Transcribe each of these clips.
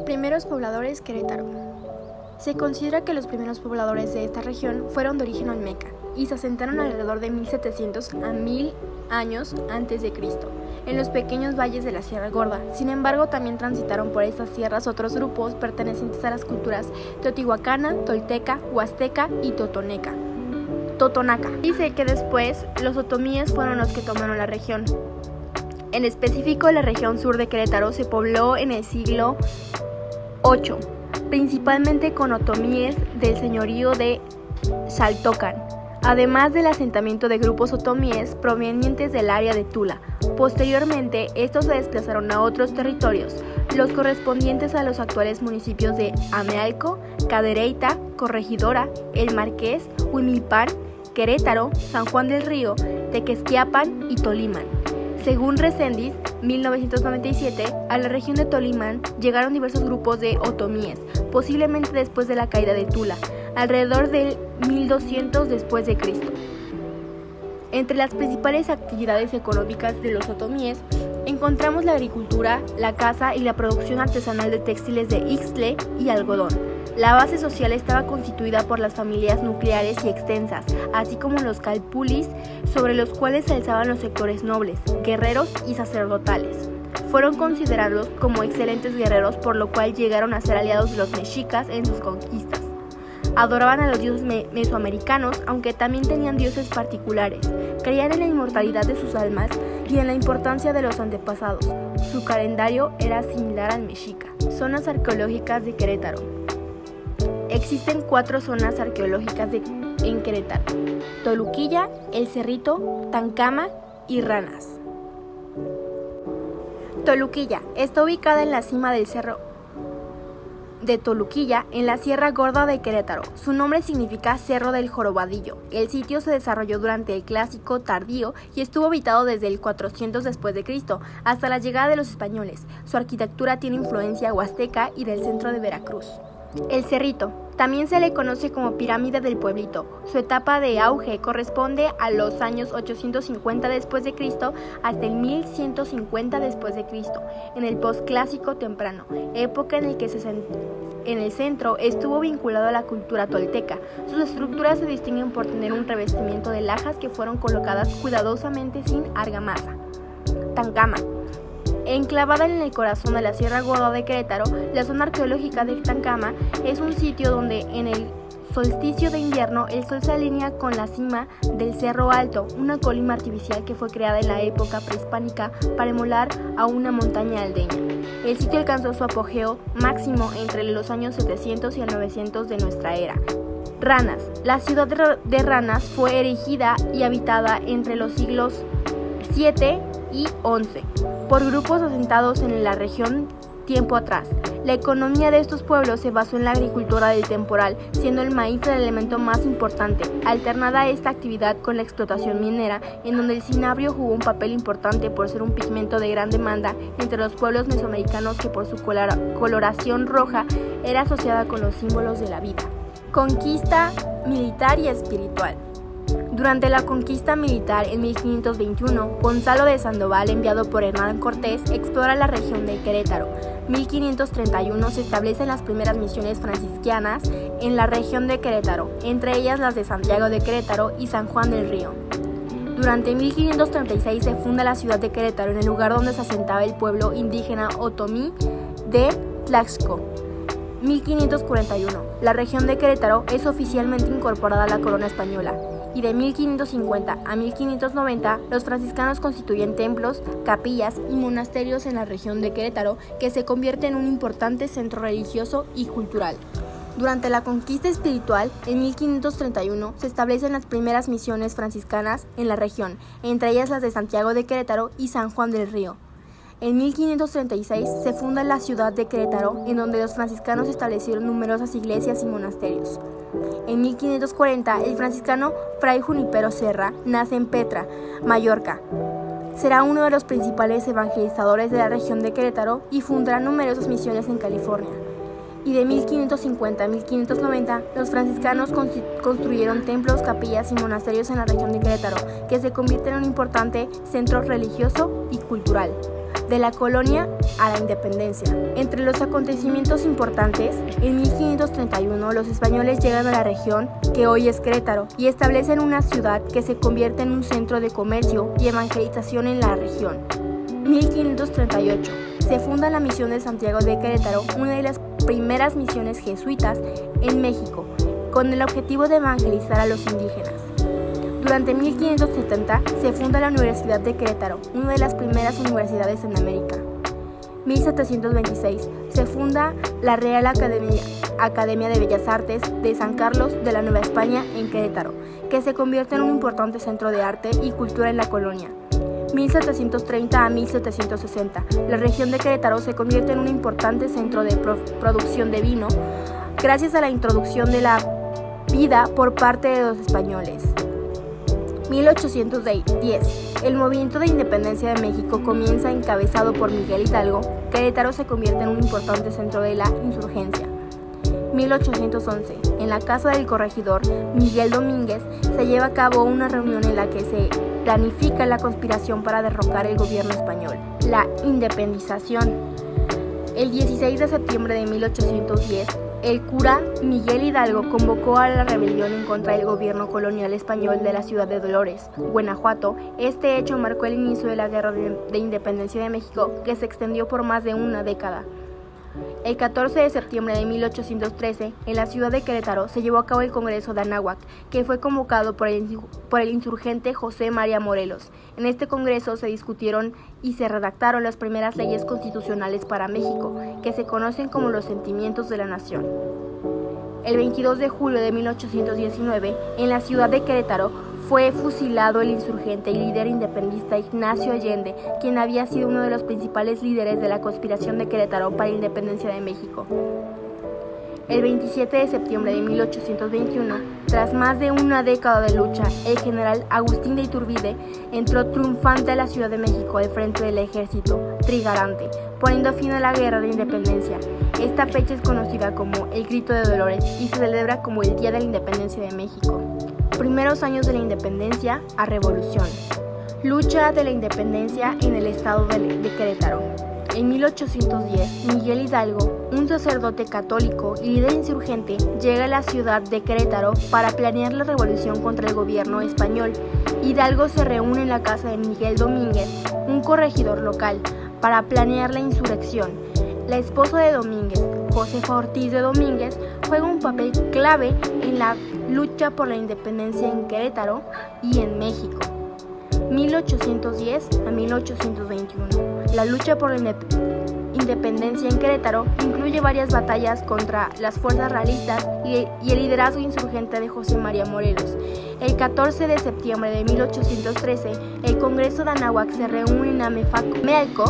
Primeros pobladores Querétaro. Se considera que los primeros pobladores de esta región fueron de origen olmeca y se asentaron alrededor de 1700 a 1000 años antes de Cristo, en los pequeños valles de la Sierra Gorda. Sin embargo, también transitaron por estas tierras otros grupos pertenecientes a las culturas teotihuacana, tolteca, huasteca y totonaca. Dice que después los otomíes fueron los que tomaron la región. En específico, la región sur de Querétaro se pobló en el siglo VIII, principalmente con otomíes del señorío de Xaltocan, además del asentamiento de grupos otomíes provenientes del área de Tula. Posteriormente, estos se desplazaron a otros territorios, los correspondientes a los actuales municipios de Amealco, Cadereyta, Corregidora, El Marqués, Huimilpan, Querétaro, San Juan del Río, Tequesquiapan y Tolimán. Según Reséndiz, 1997, a la región de Tolimán llegaron diversos grupos de otomíes, posiblemente después de la caída de Tula, alrededor del 1200 después de Cristo. Entre las principales actividades económicas de los otomíes encontramos la agricultura, la caza y la producción artesanal de textiles de ixtle y algodón. La base social estaba constituida por las familias nucleares y extensas, así como los calpulis, sobre los cuales se alzaban los sectores nobles, guerreros y sacerdotales. Fueron considerados como excelentes guerreros, por lo cual llegaron a ser aliados de los mexicas en sus conquistas. Adoraban a los dioses mesoamericanos, aunque también tenían dioses particulares. Creían en la inmortalidad de sus almas y en la importancia de los antepasados. Su calendario era similar al mexica. Zonas arqueológicas de Querétaro. Existen 4 zonas arqueológicas en Querétaro: Toluquilla, El Cerrito, Tancama y Ranas. Toluquilla está ubicada en la cima del cerro de Toluquilla, en la Sierra Gorda de Querétaro. Su nombre significa Cerro del Jorobadillo. El sitio se desarrolló durante el Clásico tardío y estuvo habitado desde el 400 después de Cristo hasta la llegada de los españoles. Su arquitectura tiene influencia huasteca y del centro de Veracruz. El Cerrito también se le conoce como Pirámide del Pueblito. Su etapa de auge corresponde a los años 850 después de Cristo hasta el 1150 después de Cristo, en el posclásico temprano, época en el que en el centro estuvo vinculado a la cultura tolteca. Sus estructuras se distinguen por tener un revestimiento de lajas que fueron colocadas cuidadosamente sin argamasa. Tancama. Enclavada en el corazón de la Sierra Gorda de Querétaro, la zona arqueológica de Tancama es un sitio donde en el solsticio de invierno el sol se alinea con la cima del Cerro Alto, una colina artificial que fue creada en la época prehispánica para emular a una montaña aldeña. El sitio alcanzó su apogeo máximo entre los años 700 y el 900 de nuestra era. Ranas. La ciudad de Ranas fue erigida y habitada entre los siglos 7 y 11 por grupos asentados en la región tiempo atrás. La economía de estos pueblos se basó en la agricultura del temporal, siendo el maíz el elemento más importante, alternada esta actividad con la explotación minera, en donde el cinabrio jugó un papel importante por ser un pigmento de gran demanda entre los pueblos mesoamericanos, que por su coloración roja era asociada con los símbolos de la vida. Conquista militar y espiritual. Durante la conquista militar en 1521, Gonzalo de Sandoval, enviado por Hernán Cortés, explora la región de Querétaro. 1531 se establecen las primeras misiones franciscanas en la región de Querétaro, entre ellas las de Santiago de Querétaro y San Juan del Río. Durante 1536 se funda la ciudad de Querétaro, en el lugar donde se asentaba el pueblo indígena otomí de Tlaxco. 1541. La región de Querétaro es oficialmente incorporada a la corona española. Y de 1550 a 1590, los franciscanos constituyen templos, capillas y monasterios en la región de Querétaro, que se convierte en un importante centro religioso y cultural. Durante la conquista espiritual, en 1531, se establecen las primeras misiones franciscanas en la región, entre ellas las de Santiago de Querétaro y San Juan del Río. En 1536 se funda la ciudad de Querétaro, en donde los franciscanos establecieron numerosas iglesias y monasterios. En 1540, el franciscano Fray Junípero Serra nace en Petra, Mallorca. Será uno de los principales evangelizadores de la región de Querétaro y fundará numerosas misiones en California. Y de 1550 a 1590, los franciscanos construyeron templos, capillas y monasterios en la región de Querétaro, que se convierten en un importante centro religioso y cultural. de la colonia a la independencia. Entre los acontecimientos importantes, en 1531 los españoles llegan a la región que hoy es Querétaro y establecen una ciudad que se convierte en un centro de comercio y evangelización en la región. 1538 se funda la misión de Santiago de Querétaro, una de las primeras misiones jesuitas en México, con el objetivo de evangelizar a los indígenas. Durante 1570 se funda la Universidad de Querétaro, una de las primeras universidades en América. 1726 se funda la Real Academia de Bellas Artes de San Carlos de la Nueva España en Querétaro, que se convierte en un importante centro de arte y cultura en la colonia. 1730 a 1760, la región de Querétaro se convierte en un importante centro de producción de vino, gracias a la introducción de la vida por parte de los españoles. 1810, el movimiento de independencia de México comienza encabezado por Miguel Hidalgo. Querétaro se convierte en un importante centro de la insurgencia. 1811, en la casa del corregidor Miguel Domínguez se lleva a cabo una reunión en la que se planifica la conspiración para derrocar el gobierno español. La independización. El 16 de septiembre de 1810, el cura Miguel Hidalgo convocó a la rebelión en contra del gobierno colonial español de la ciudad de Dolores, Guanajuato. Este hecho marcó el inicio de la Guerra de Independencia de México, que se extendió por más de una década. El 14 de septiembre de 1813, en la ciudad de Querétaro, se llevó a cabo el Congreso de Anáhuac, que fue convocado por el insurgente José María Morelos. En este congreso se discutieron y se redactaron las primeras leyes constitucionales para México, que se conocen como los Sentimientos de la Nación. El 22 de julio de 1819, en la ciudad de Querétaro, fue fusilado el insurgente y líder independentista Ignacio Allende, quien había sido uno de los principales líderes de la conspiración de Querétaro para la independencia de México. El 27 de septiembre de 1821, tras más de una década de lucha, el general Agustín de Iturbide entró triunfante a la Ciudad de México al frente del ejército trigarante, poniendo fin a la Guerra de Independencia. Esta fecha es conocida como el Grito de Dolores y se celebra como el Día de la Independencia de México. Primeros años de la independencia a revolución. Lucha de la independencia en el estado de Querétaro. En 1810, Miguel Hidalgo, un sacerdote católico y líder insurgente, llega a la ciudad de Querétaro para planear la revolución contra el gobierno español. Hidalgo se reúne en la casa de Miguel Domínguez, un corregidor local, para planear la insurrección. La esposa de Domínguez, Josefa Ortiz de Domínguez, juega un papel clave en la lucha por la independencia en Querétaro y en México. 1810 a 1821. La lucha por la independencia en Querétaro incluye varias batallas contra las fuerzas realistas y el liderazgo insurgente de José María Morelos. El 14 de septiembre de 1813, el Congreso de Anáhuac se reúne en Amealco,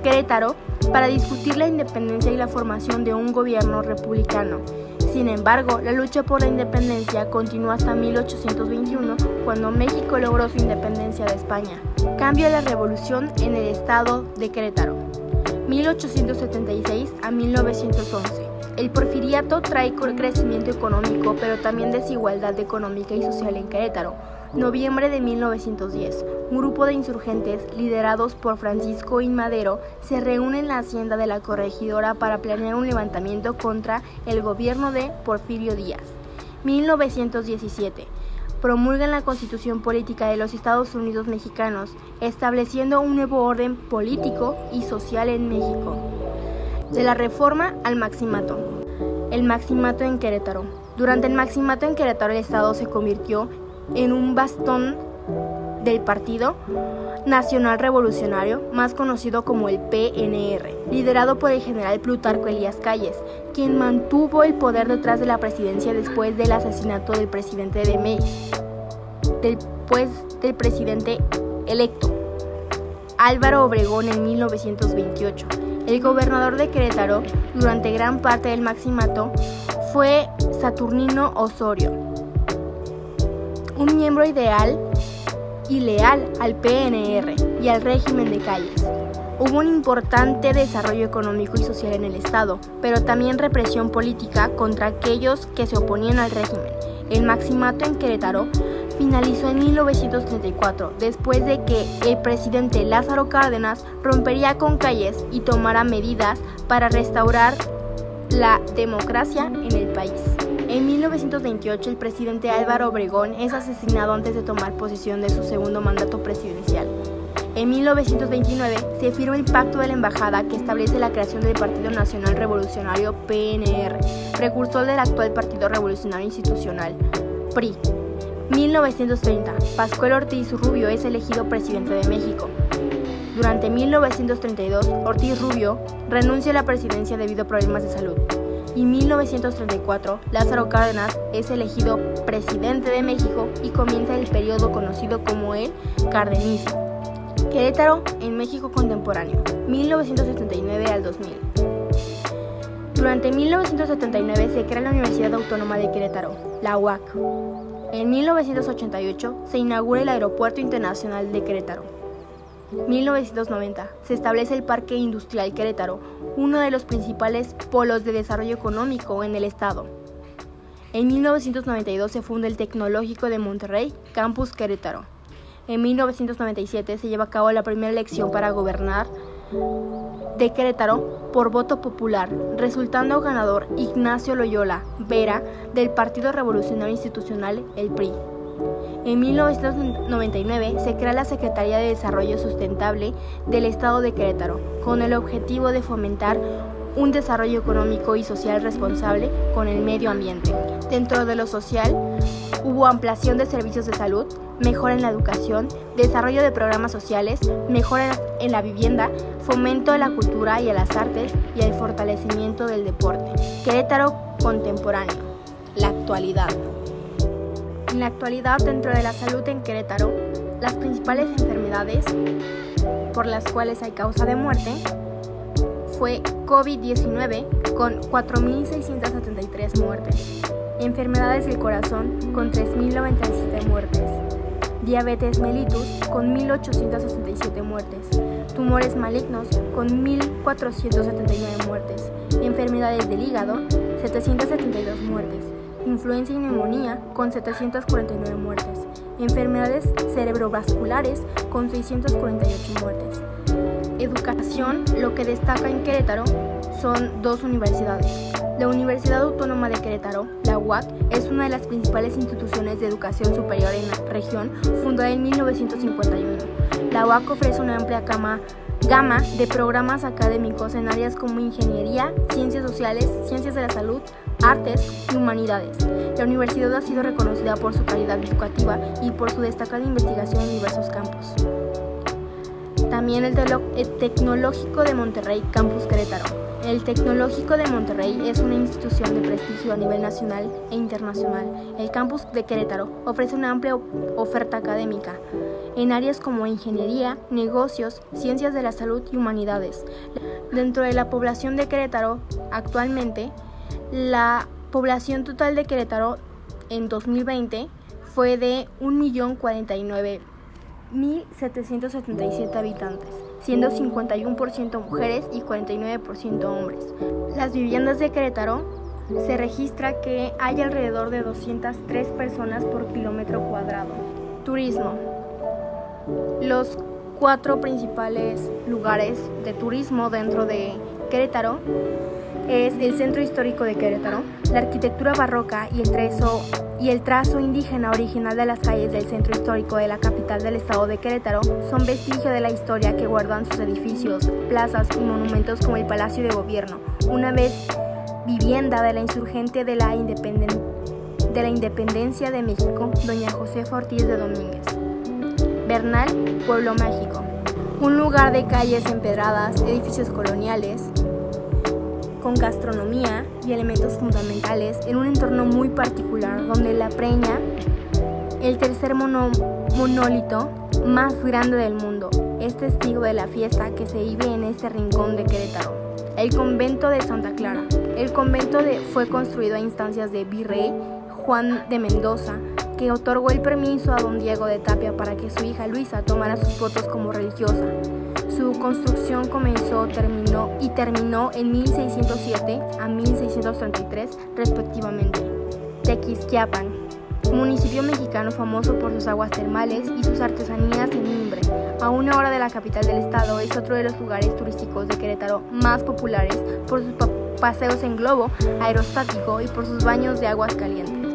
Querétaro, para discutir la independencia y la formación de un gobierno republicano. Sin embargo, la lucha por la independencia continuó hasta 1821, cuando México logró su independencia de España. Cambio de la revolución en el estado de Querétaro. 1876 a 1911. El porfiriato trae crecimiento económico, pero también desigualdad económica y social en Querétaro. Noviembre de 1910. Un grupo de insurgentes, liderados por Francisco I. Madero, se reúne en la hacienda de la corregidora para planear un levantamiento contra el gobierno de Porfirio Díaz. 1917. Promulgan la Constitución Política de los Estados Unidos Mexicanos, estableciendo un nuevo orden político y social en México. De la Reforma al Maximato. El Maximato en Querétaro. Durante el Maximato en Querétaro, el Estado se convirtió en un bastión del Partido Nacional Revolucionario, más conocido como el PNR, liderado por el general Plutarco Elías Calles, quien mantuvo el poder detrás de la presidencia después del asesinato del presidente del presidente electo, Álvaro Obregón, en 1928. El gobernador de Querétaro durante gran parte del Maximato fue Saturnino Osorio, un miembro ideal y leal al PNR y al régimen de Calles. Hubo un importante desarrollo económico y social en el estado, pero también represión política contra aquellos que se oponían al régimen. El Maximato en Querétaro finalizó en 1934, después de que el presidente Lázaro Cárdenas rompería con Calles y tomara medidas para restaurar la democracia en el país. En 1928, el presidente Álvaro Obregón es asesinado antes de tomar posesión de su segundo mandato presidencial. En 1929 se firma el Pacto de la Embajada, que establece la creación del Partido Nacional Revolucionario PNR, precursor del actual Partido Revolucionario Institucional, PRI. 1930, Pascual Ortiz Rubio es elegido presidente de México. Durante 1932, Ortiz Rubio renuncia a la presidencia debido a problemas de salud. Y en 1934, Lázaro Cárdenas es elegido presidente de México y comienza el periodo conocido como el Cardenismo. Querétaro en México contemporáneo, 1979 al 2000. Durante 1979 se crea la Universidad Autónoma de Querétaro, la UAQ. En 1988 se inaugura el Aeropuerto Internacional de Querétaro. 1990 se establece el Parque Industrial Querétaro, uno de los principales polos de desarrollo económico en el estado. En 1992 se funda el Tecnológico de Monterrey, Campus Querétaro. En 1997 se lleva a cabo la primera elección para gobernar de Querétaro por voto popular, resultando ganador Ignacio Loyola Vera del Partido Revolucionario Institucional, el PRI. En 1999 se crea la Secretaría de Desarrollo Sustentable del Estado de Querétaro, con el objetivo de fomentar un desarrollo económico y social responsable con el medio ambiente. Dentro de lo social, hubo ampliación de servicios de salud, mejora en la educación, desarrollo de programas sociales, mejora en la vivienda, fomento a la cultura y a las artes y el fortalecimiento del deporte. Querétaro contemporáneo, la actualidad. En la actualidad, dentro de la salud en Querétaro, las principales enfermedades por las cuales hay causa de muerte fue COVID-19 con 4.673 muertes, enfermedades del corazón con 3.097 muertes, diabetes mellitus con 1.867 muertes, tumores malignos con 1.479 muertes, enfermedades del hígado 772 muertes, influenza y neumonía con 749 muertes, enfermedades cerebrovasculares con 648 muertes. Educación, lo que destaca en Querétaro son dos universidades. La Universidad Autónoma de Querétaro, la UAQ, es una de las principales instituciones de educación superior en la región, fundada en 1951. La UAQ ofrece una amplia gama de programas académicos en áreas como ingeniería, ciencias sociales, ciencias de la salud, artes y humanidades. La universidad ha sido reconocida por su calidad educativa y por su destacada investigación en diversos campos. También el Tecnológico de Monterrey, Campus Querétaro. El Tecnológico de Monterrey es una institución de prestigio a nivel nacional e internacional. El Campus de Querétaro ofrece una amplia oferta académica en áreas como ingeniería, negocios, ciencias de la salud y humanidades. Dentro de la población de Querétaro, actualmente, la población total de Querétaro en 2020 fue de 1.049.777 habitantes, siendo 51% mujeres y 49% hombres. Las viviendas de Querétaro se registra que hay alrededor de 203 personas por kilómetro cuadrado. Turismo. Los 4 principales lugares de turismo dentro de Querétaro es el Centro Histórico de Querétaro, la arquitectura barroca y el trazo indígena original de las calles del Centro Histórico de la capital del estado de Querétaro son vestigio de la historia que guardan sus edificios, plazas y monumentos como el Palacio de Gobierno, una vez vivienda de la insurgente de la Independencia de México, doña Josefa Ortiz de Domínguez. Bernal, Pueblo Mágico, un lugar de calles empedradas, edificios coloniales, con gastronomía y elementos fundamentales en un entorno muy particular donde la preña el tercer monolito más grande del mundo. Es testigo de la fiesta que se vive en este rincón de Querétaro. El convento de Santa Clara. El convento fue construido a instancias de Virrey Juan de Mendoza, que otorgó el permiso a don Diego de Tapia para que su hija Luisa tomara sus votos como religiosa. Su construcción terminó en 1607 a 1633 respectivamente. Tequisquiapan. municipio mexicano famoso por sus aguas termales y sus artesanías en mimbre. A una hora de la capital del estado, es otro de los lugares turísticos de Querétaro más populares por sus paseos en globo aerostático y por sus baños de aguas calientes.